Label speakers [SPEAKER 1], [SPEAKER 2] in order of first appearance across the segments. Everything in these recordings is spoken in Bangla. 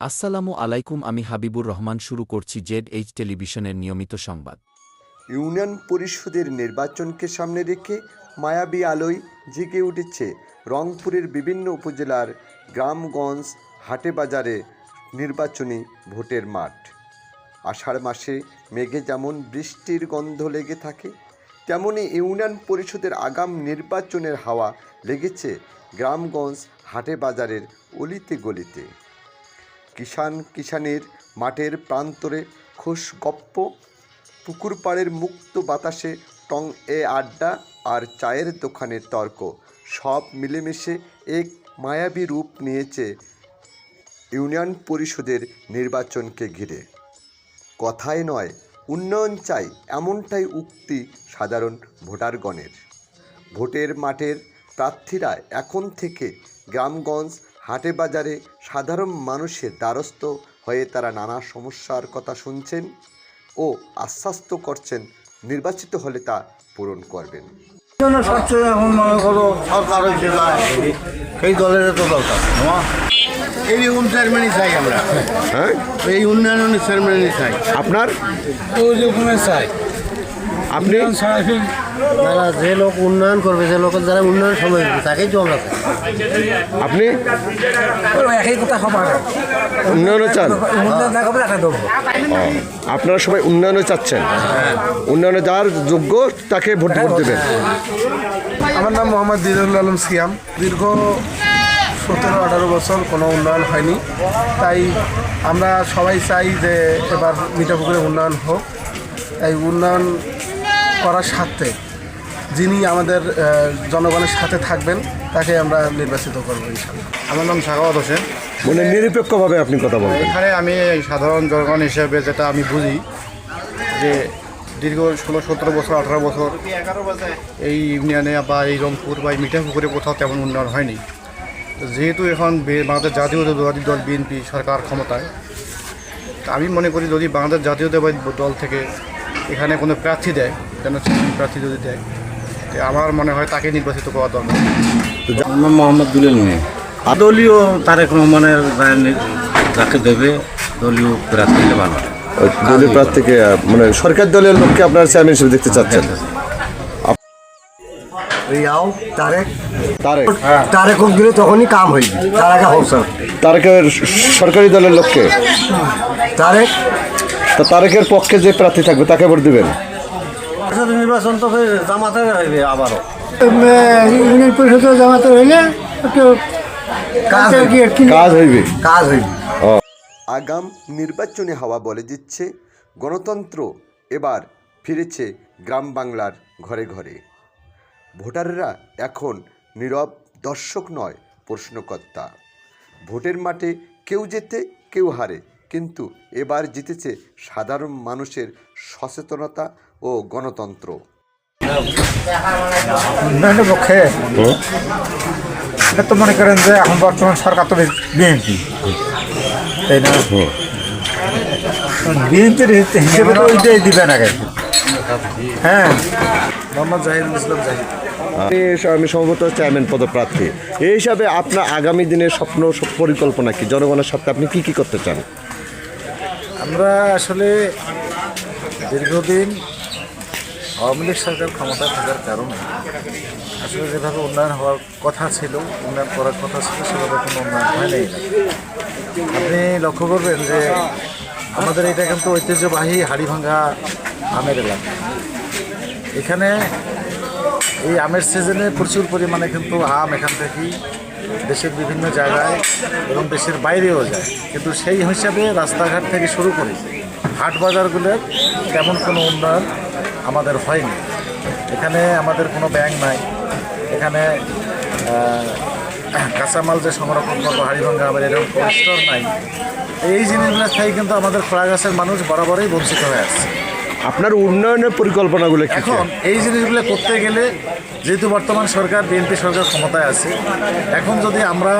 [SPEAKER 1] আসসালামু আলাইকুম, আমি হাবিবুর রহমান। শুরু করছি ZH টেলিভিশনের নিয়মিত সংবাদ।
[SPEAKER 2] ইউনিয়ন পরিষদের নির্বাচনকে সামনে রেখে মায়াবী আলোয় জেগে উঠেছে রংপুরের বিভিন্ন উপজেলার গ্রামগঞ্জ, হাটে বাজারে নির্বাচনী ভোটের মাঠ। আষাঢ় মাসে মেঘে যেমন বৃষ্টির গন্ধ লেগে থাকে, তেমনি ইউনিয়ন পরিষদের আগাম নির্বাচনের হাওয়া লেগেছে গ্রামগঞ্জ, হাটে বাজারের অলিতে গলিতে। কিষানের মাঠের প্রান্তরে খোশগপ্প, পুকুর পাড়ের মুক্ত বাতাসে টং এ আড্ডা আর চায়ের দোকানের তর্ক সব মিলেমিশে এক মায়াবী রূপ নিয়েছে ইউনিয়ন পরিষদের নির্বাচনকে ঘিরে। কথায় নয়, উন্নয়ন চাই, এমনটাই উক্তি সাধারণ ভোটারগণের। ভোটের মাঠের প্রার্থীরা এখন থেকে গ্রামগঞ্জ, হাটে বাজারে সাধারণ মানুষের দ্বারস্থ হয়ে তারা নানা সমস্যার কথা শুনছেন ও আশ্বস্ত করছেন নির্বাচিত হলে তা পূরণ করবেন।
[SPEAKER 3] এখন মনে করো সরকারের জেলায় সেই দলের তো দরকার এইরকম চেয়ারম্যানই চাই আমরা।
[SPEAKER 2] হ্যাঁ,
[SPEAKER 3] এই উন্নয়নের চেয়ারম্যানই চাই।
[SPEAKER 2] আপনার
[SPEAKER 3] চাই
[SPEAKER 2] আপনি
[SPEAKER 3] যারা যে লোক উন্নয়ন করবে, যে লোকের যারা উন্নয়ন সময় দেবে তাকেই তো আমরা চাই।
[SPEAKER 2] আপনি
[SPEAKER 4] একই কথা সবার
[SPEAKER 2] উন্নয়নও চান?
[SPEAKER 4] উন্নয়ন দেখাবো দেখা দেবো।
[SPEAKER 2] আপনারা সবাই উন্নয়নও চাচ্ছেন? উন্নয়নে যার যোগ্য তাকে ভোট দেবেন।
[SPEAKER 5] আমার নাম মোহাম্মদ দিদারুল আলম সিয়াম। দীর্ঘ 17-18 বছর কোনো উন্নয়ন হয়নি, তাই আমরা সবাই চাই যে এবার মিঠাপুকুরে উন্নয়ন হোক। তাই উন্নয়ন করার স্বার্থে যিনি আমাদের জনগণের সাথে থাকবেন তাকে আমরা নির্বাচিত করবো ইনশাআল্লাহ।
[SPEAKER 6] আমার নাম সাখাওয়াত হোসেন।
[SPEAKER 2] মানে নিরপেক্ষভাবে আপনি কথা বলবেন।
[SPEAKER 6] এখানে আমি সাধারণ জনগণ হিসেবে যেটা আমি বুঝি যে দীর্ঘ 16-17 বছর 18 বছর এই ইউনিয়নে বা এই রংপুর বা এই মিঠাপুকুরে কোথাও তেমন উন্নয়ন হয়নি। যেহেতু এখন বাংলাদেশ জাতীয়তাবাদী দল বিএনপি সরকার ক্ষমতায়, আমি মনে করি যদি বাংলাদেশ জাতীয়তাবাদী দল থেকে এখানে কোনো প্রার্থী দেয়, যেন প্রার্থী যদি দেয়, আমার মনে হয় তাকে নির্বাচিত করা দরকার।
[SPEAKER 3] আমার মোহাম্মদ দুলেল মিয়া। দলীয় তারেক রহমানের যাকে দেবে দলীয় প্রার্থী ভালো।
[SPEAKER 2] দলীয় প্রার্থীকে মানে সরকার দলের লোককে আপনার চেয়ারম্যান হিসেবে দেখতে চাচ্ছেন?
[SPEAKER 3] রিয়াও তারেক
[SPEAKER 2] তারেক
[SPEAKER 3] তারেক দিলে তখনই কাম হইবে। তার আগে হোক স্যার
[SPEAKER 2] তারেকের সরকারি দলের লোককে,
[SPEAKER 3] তারেক
[SPEAKER 2] তা তারেকের পক্ষে যে প্রার্থী থাকবে তাকে ভোট দেবেন?
[SPEAKER 3] নির্বাচন তো জামাতে হইবে আবারও।
[SPEAKER 5] ইউনিয়ন পরিষদের জামাতে হইলে একটু
[SPEAKER 2] কাজ হইবে।
[SPEAKER 3] কাজ হইবে।
[SPEAKER 2] আগাম নির্বাচনী হাওয়া বলে দিচ্ছে গণতন্ত্র এবার ফিরেছে গ্রাম বাংলার ঘরে ঘরে। ভোটাররা এখন নীরব দর্শক নয়, প্রশ্নকর্তা। ভোটের মাঠে কেউ জেতে কেউ হারে, কিন্তু এবার জিতেছে সাধারণ মানুষের সচেতনতা ও গণতন্ত্র।
[SPEAKER 4] উন্নয়নের পক্ষে এটা তো মনে করেন যে এখন বর্তমান সরকার তো বিএনপি, তাই না? বিএনপির হিসেবে তো ওইটাই দিবে না। হ্যাঁ,
[SPEAKER 5] মোহাম্মদ জাহিদুল ইসলাম জাহিদ।
[SPEAKER 2] আমি সম্ভবত চেয়ারম্যান পদপ্রার্থী। এই হিসাবে আপনার আগামী দিনের স্বপ্ন পরিকল্পনা কি? জনগণের সাথে আপনি কি করতে চান?
[SPEAKER 4] আমরা আসলে দীর্ঘদিন আওয়ামী লীগ সরকার ক্ষমতায় থাকার কারণে আসলে যেভাবে উন্নয়ন হওয়ার কথা ছিল, উন্নয়ন করার কথা ছিল, সেভাবে কোনো উন্নয়ন হয় নাই। আপনি লক্ষ্য করবেন যে আমাদের এটা কিন্তু ঐতিহ্যবাহী হাড়িভাঙ্গা আমের এলাকা। এখানে এই আমের সিজনে প্রচুর পরিমাণে কিন্তু আম এখান থেকেই দেশের বিভিন্ন জায়গায় এবং দেশের বাইরেও যায়, কিন্তু সেই হিসাবে রাস্তাঘাট থেকে শুরু করে হাট বাজারগুলোর তেমন কোনো উন্নয়ন আমাদের হয়নি। এখানে আমাদের কোনো ব্যাংক নাই, এখানে কাঁচামাল যে সংরক্ষণ করবো হাড়িভাঙ্গা আমের এরকম কোল্ড স্টোর নাই। এই জিনিসগুলো থেকে কিন্তু আমাদের খোলাগাছের মানুষ বরাবরই বঞ্চিত হয়ে আসছে।
[SPEAKER 2] আপনার উন্নয়নের পরিকল্পনাগুলো কি?
[SPEAKER 4] এখন এই জিনিসগুলো করতে গেলে, যেহেতু বর্তমান সরকার বিএনপি সরকার ক্ষমতায় আছে, এখন যদি আমরা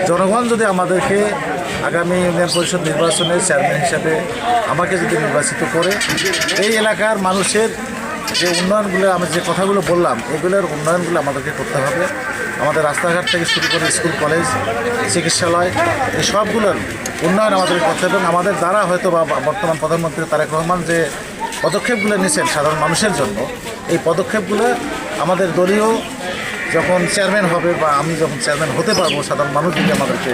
[SPEAKER 4] জনগণ যদি আমাদেরকে আগামী ইউনিয়ন পরিষদ নির্বাচনের চেয়ারম্যান হিসাবে আমাকে যদি নির্বাচিত করে, এই এলাকার মানুষের যে উন্নয়নগুলো, আমি যে কথাগুলো বললাম, এগুলোর উন্নয়নগুলো আমাদেরকে করতে হবে। আমাদের রাস্তাঘাট থেকে শুরু করে স্কুল কলেজ চিকিৎসালয় এই সবগুলোর উন্নয়ন আমাদের করতে এবং আমাদের দ্বারা হয়তো বা বর্তমান প্রধানমন্ত্রী তারেক রহমান যে পদক্ষেপগুলো নিয়েছেন সাধারণ মানুষের জন্য, এই পদক্ষেপগুলো আমাদের দলীয় যখন চেয়ারম্যান হবে বা আমি যখন চেয়ারম্যান হতে পারবো, সাধারণ মানুষ যদি আমাদেরকে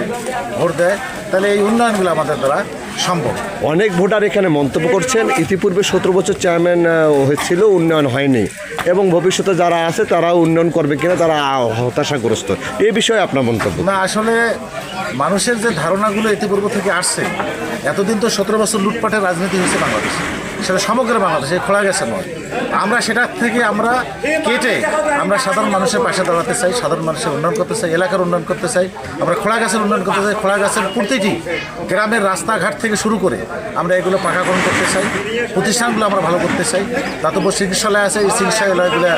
[SPEAKER 4] ভোট দেয়, তাহলে এই উন্নয়নগুলো আমাদের দ্বারা সম্ভব।
[SPEAKER 7] অনেক ভোটার এখানে মন্তব্য করছেন ইতিপূর্বে 17 বছর চেয়ারম্যান হয়েছিল, উন্নয়ন হয়নি এবং ভবিষ্যতে যারা আছে তারা উন্নয়ন করবে কিনা তারা হতাশাগ্রস্ত। এই বিষয়ে আপনার মন্তব্য?
[SPEAKER 4] না, আসলে মানুষের যে ধারণাগুলো ইতিপূর্বে থেকে আসছে, এতদিন তো 17 বছর লুটপাটের রাজনীতি হয়েছে বাংলাদেশে, সেটা সমগ্র বাংলাদেশে খোলা গেছে নয়। আমরা সেটার থেকে আমরা কেটে আমরা সাধারণ মানুষের পাশে দাঁড়াতে চাই, সাধারণ মানুষের উন্নয়ন করতে চাই, এলাকার উন্নয়ন করতে চাই, আমরা খোলা গাছের উন্নয়ন করতে চাই। খোলা গাছের প্রতিটি গ্রামের রাস্তাঘাট থেকে শুরু করে আমরা এগুলো পাকাকরণ করতে চাই, প্রতিষ্ঠানগুলো আমরা ভালো করতে চাই। দাতব্য চিকিৎসালয় আছে, এই চিকিৎসালয়গুলো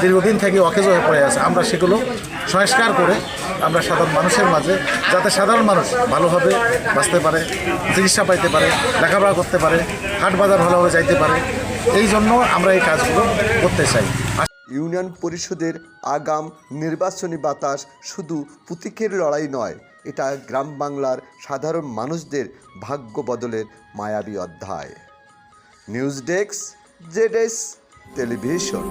[SPEAKER 4] দীর্ঘদিন থেকে অকেজ হয়ে পড়ে আছে, আমরা সেগুলো সংস্কার করে আমরা সাধারণ মানুষের মাঝে, যাতে সাধারণ মানুষ ভালোভাবে বাঁচতে পারে, চিকিৎসা পাইতে পারে, লেখাপড়া করতে পারে, হাট বাজার ভালোভাবে যাইতে পারে, এই জন্য আমরা এই কাজগুলো করতে চাই।
[SPEAKER 2] ইউনিয়ন পরিষদের আগাম নির্বাচনী বাতাস শুধু প্রতীকের লড়াই নয়, এটা গ্রাম বাংলার সাধারণ মানুষদের ভাগ্য বদলের মায়াবী অধ্যায়। News desk, ZS television.